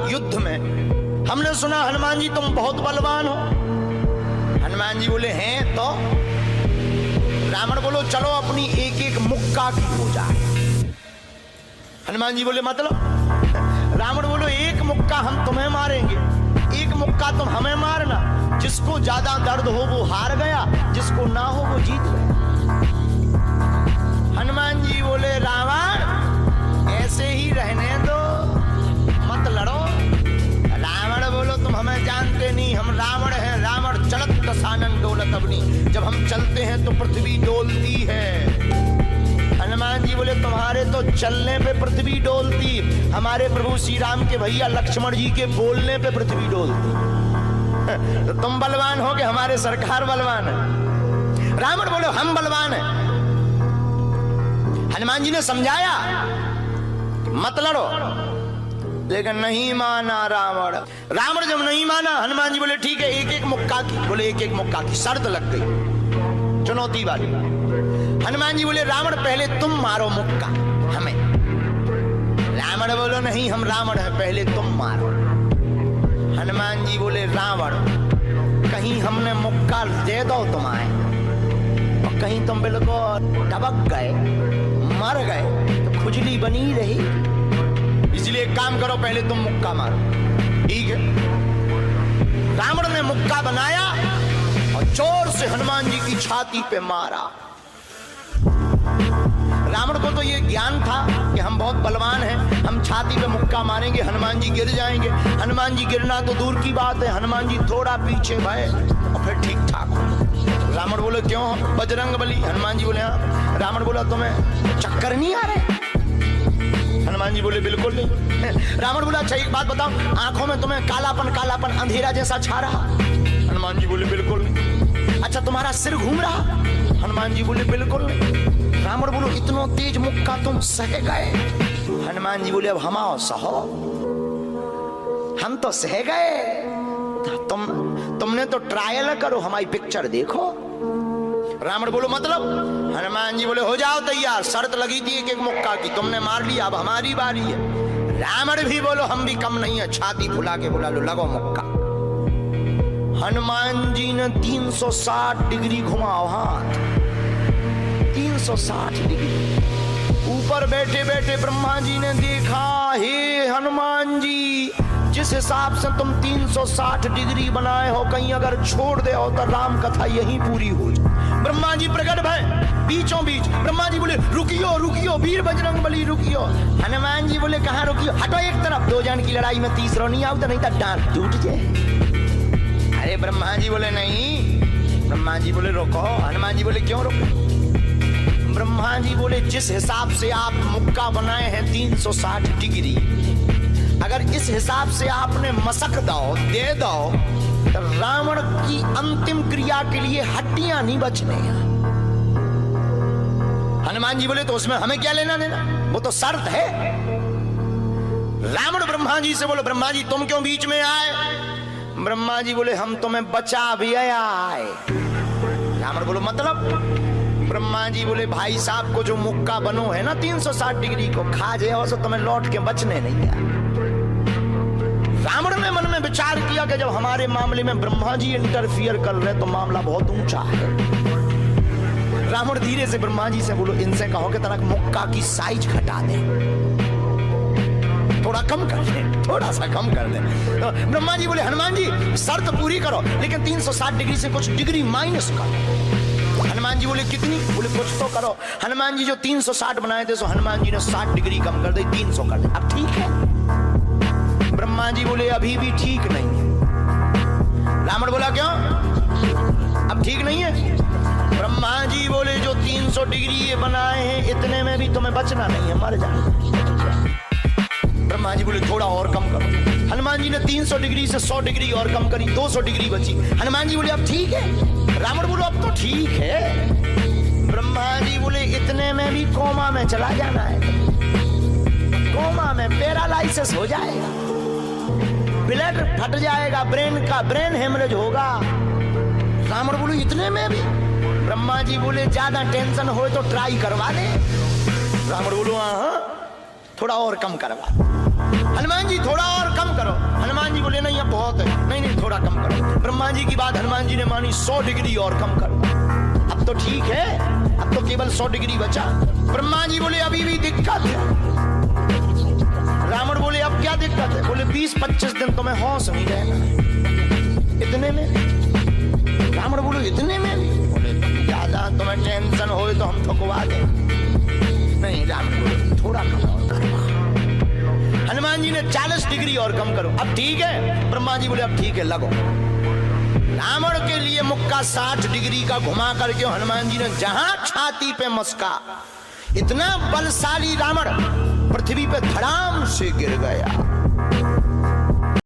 युद्ध में, हमने सुना हनुमान जी तुम बहुत बलवान हो। हनुमान जी बोले हैं तो। रावण बोलो चलो अपनी एक एक मुक्का की पूजा। हनुमान जी बोले मतलब? रावण बोलो एक मुक्का हम तुम्हें मारेंगे, एक मुक्का तुम हमें मारना। जिसको ज्यादा दर्द हो वो हार गया, जिसको ना हो वो जीत गया। हनुमान जी बोले रावण ऐसे ही रहने दो, मत लड़ो। रावण बोलो तुम हमें जानते नहीं, हम रावण हैं। रावण चलत दसानन डोलत अग्नि, जब हम चलते हैं तो पृथ्वी डोलती है। हनुमान जी बोले तुम्हारे तो चलने पे पृथ्वी डोलती, हमारे प्रभु श्री राम के भैया लक्ष्मण जी के बोलने पे पृथ्वी डोलती। तो तुम बलवान हो कि हमारे सरकार बलवान है? रावण बोले हम बलवान हैं। हनुमान जी ने समझाया मत लड़ो, लेकिन नहीं माना रावण। रावण जब नहीं माना, हनुमान जी बोले ठीक है एक एक मुक्का की। बोले एक एक मुक्का की शर्त लग गई, चुनौती वाली। हनुमान जी बोले रावण पहले तुम मारो मुक्का हमें। रावण बोलो नहीं हम रावण है, पहले तुम मारो। हनुमान जी बोले रावण कहीं हमने मुक्का दे दो तुम्हारे और कहीं तुम बिल्कुल टबक गए, मर गए तो खुजली बनी रही, इसलिए एक काम करो पहले तुम मुक्का मारो। ठीक है। रावण ने मुक्का बनाया और जोर से हनुमान जी की छाती पे मारा। रावण को तो ये ज्ञान था कि हम बहुत बलवान हैं, हम छाती पे मुक्का मारेंगे हनुमान जी गिर जाएंगे। हनुमान जी गिरना तो दूर की बात है, हनुमान जी थोड़ा पीछे भय और फिर ठीक ठाक हो। रावण बोले क्यों बजरंग बली? हनुमान जी बोले हाँ। रावण बोला तुम्हें चक्कर नहीं आ रहे? हनुमान जी बोले बिल्कुल नहीं। रावण बोला अच्छा एक बात बताओ, आंखों में तुम्हें कालापन कालापन अंधेरा जैसा छा रहा? हनुमान जी बोले बिल्कुल नहीं। अच्छा तुम्हारा सिर घूम रहा? हनुमान जी बोले बिल्कुल नहीं। रावण बोलो इतना तेज मुक्का तुम सह गए? हनुमान जी बोले अब हम आओ सहो, हम तो सह गए, तुमने तो ट्रायल करो, हमारी पिक्चर देखो। रावण बोलो मतलब? हनुमान जी बोले हो जाओ तैयार, शर्त लगी थी एक एक मुक्का की, तुमने मार लिया, अब हमारी बारी है। रावण भी बोलो हम भी कम नहीं है, छाती फुला के बोला लो लगो मुक्का। हनुमान जी ने 360 डिग्री घुमाओ हाथ, 360 डिग्री। ऊपर बैठे बैठे ब्रह्मा जी ने देखा, हे हनुमान जी जिस हिसाब से तुम 360 डिग्री बनाए हो, कहीं अगर छोड़ दे हो तो राम कथा यहीं पूरी हो जाए। ब्रह्मा जी प्रकट भय बीचों बीच। ब्रह्मा जी बोले रुकियो रुकियो वीर बजरंग बली रुकियो। हनुमान जी बोले कहाँ रुकियो? हटो एक तरफ, दो जन की लड़ाई में तीसरा नहीं आओ तो नहीं तो डांट टूट जाए। अरे ब्रह्मा जी बोले नहीं। ब्रह्मा जी बोले रोको। हनुमान जी बोले क्यों रोको? ब्रह्मा जी बोले जिस हिसाब से आप मुक्का बनाए हैं 360 डिग्री, अगर इस हिसाब से आपने मसक दो दे दो तो रावण की अंतिम क्रिया के लिए हड्डियां नहीं बचने। हनुमान जी बोले तो उसमें हमें क्या लेना देना, वो तो शर्त है। रावण ब्रह्मा जी से बोलो ब्रह्मा जी तुम क्यों बीच में आए? ब्रह्मा जी बोले हम तुम्हें बचा भी आए। रावण बोलो मतलब? ब्रह्मा जी बोले भाई साहब को जो मुक्का बनो है ना 360 डिग्री को, खा जाओ तो तुम्हें लौट के बचने नहीं है। रावण ने मन में विचार किया कि जब हमारे मामले में ब्रह्मा जी इंटरफियर कर रहे तो मामला बहुत ऊंचा है। रावण धीरे से ब्रह्मा जी से बोलो इनसे कहो कि तनक मुक्का की साइज घटा दे, थोड़ा कम कर दे, थोड़ा सा कम कर दे। तो ब्रह्मा जी बोले हनुमान जी शर्त पूरी करो, लेकिन 360 डिग्री से कुछ डिग्री माइनस करो। हनुमान जी बोले कितनी? बोले कुछ तो करो। हनुमान जी जो 360 बनाए थे, सो हनुमान जी ने 60 डिग्री कम कर दी, 300 कर दे। अब ठीक है? ब्रह्मा जी बोले अभी भी ठीक नहीं है। रावण बोला क्यों अब ठीक नहीं है? ब्रह्मा जी बोले जो 300 डिग्री ये बनाए हैं इतने में भी तुम्हें बचना नहीं है, मर जाना। ब्रह्मा जी बोले थोड़ा और कम करो। हनुमान जी ने 300 डिग्री से 100 डिग्री और कम करी, 200 डिग्री बची। हनुमान जी बोले अब ठीक है? रावण बोलो अब तो ठीक है। ब्रह्मा जी बोले इतने में भी कोमा में चला जाना है, कोमा में पैरालाइसिस हो जाएगा, ब्लड फट जाएगा, ब्रेन हेमरेज होगा। रावण बोले इतने में भी? ब्रह्मा जी बोले ज्यादा टेंशन हो तो ट्राई करवा ले। रावण बोलो हाँ थोड़ा और कम करवा। हनुमान जी थोड़ा और कम करो। बहुत है। नहीं नहीं थोड़ा कम करो। ब्रह्मा जी की बात हनुमान जी ने मानी, 100 डिग्री और कम करो। अब तो ठीक है, अब तो केवल 100 डिग्री बचा। ब्रह्मा जी बोले अभी भी दिक्कत है। रावण बोले अब क्या दिक्कत है? बोले 20-25 दिन तो मैं होश नहीं रहना। इतने में? रावण बोले इतने में भी? बोले ज्यादा तुम्हें टेंशन हो तो हम ठुकवा दें। नहीं, रावण बोले थोड़ा कम और करो। हनुमान जी ने 40 डिग्री और कम करो। अब ठीक है? ब्रह्मा जी बोले अब ठीक है, लगो। रावण के लिए मुक्का 60 डिग्री का घुमा करके हनुमान जी ने जहां छाती पे मस्का, इतना बलशाली रावण पृथ्वी पे धड़ाम से गिर गया।